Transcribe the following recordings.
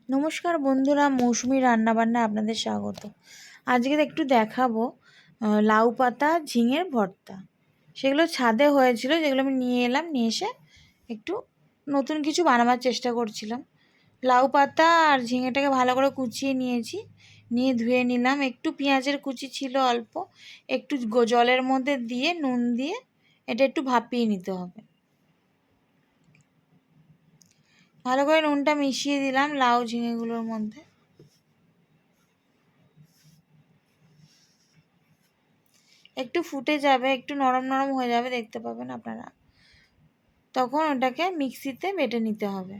নমস্কার বন্ধুরা, মৌসুমি রান্নাবান্না আপনাদের স্বাগত। আজকে একটু দেখাবো লাউ পাতা ঝিঙের ভর্তা। সেগুলো ছাদে হয়েছিল, যেগুলো আমি নিয়ে এলাম, নিয়ে এসে একটু নতুন কিছু বানাবার চেষ্টা করছিলাম। লাউ পাতা আর ঝিঙেটাকে ভালো করে কুচিয়ে নিয়েছি, নিয়ে ধুয়ে নিলাম। একটু পেঁয়াজের কুচি ছিল অল্প, একটু জলের মধ্যে দিয়ে নুন দিয়ে এটা একটু ভাপিয়ে নিতে হবে। ভালো করে নুনটা মিশিয়ে দিলাম লাউ ঝিঙেগুলোর মধ্যে। একটু ফুটে যাবে, একটু নরম নরম হয়ে যাবে, দেখতে পাবেন আপনারা। তখন ওটাকে মিক্সিতে বেটে নিতে হবে।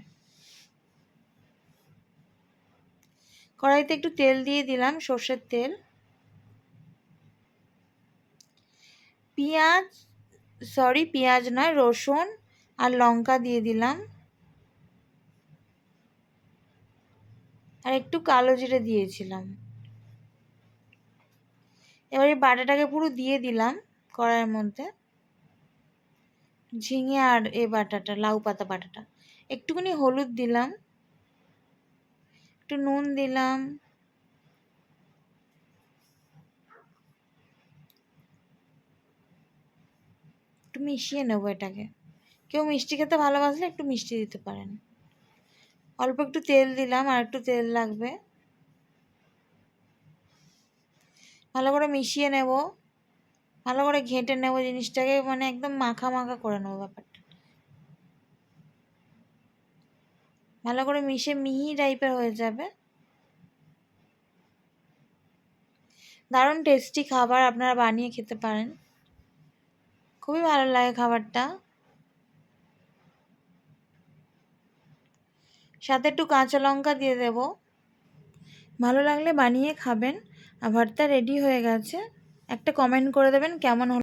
কড়াইতে একটু তেল দিয়ে দিলাম, সর্ষের তেল। পেঁয়াজ নয়, রসুন আর লঙ্কা দিয়ে দিলাম, আর একটু কালো জিরে দিয়েছিলাম। এবার এই বাটাটাকে পুরো দিয়ে দিলাম কড়াইয়ের মধ্যে, ঝিঙে আর এই বাটাটা, লাউ পাতা বাটাটা। একটুখানি হলুদ দিলাম, একটু নুন দিলাম, একটু মিশিয়ে নেবো এটাকে। কেউ মিষ্টি খেতে ভালোবাসলে একটু মিষ্টি দিতে পারেন। অল্প একটু তেল দিলাম, আর একটু তেল লাগবে। ভালো করে মিশিয়ে নেব, ভালো করে ঘেঁটে নেব জিনিসটাকে, মানে একদম মাখা মাখা করে নেবো ব্যাপারটা। ভালো করে মিশে মিহি টাইপের হয়ে যাবে। দারুণ টেস্টি খাবার, আপনারা বানিয়ে খেতে পারেন, খুবই ভালো লাগে খাবারটা। সাথে একটু কাঁচা লঙ্কা দিয়ে দেব। ভালো লাগলে বানিয়ে খাবেন। আর ভর্তা রেডি হয়ে গেছে। একটা কমেন্ট করে দেবেন কেমন হলো।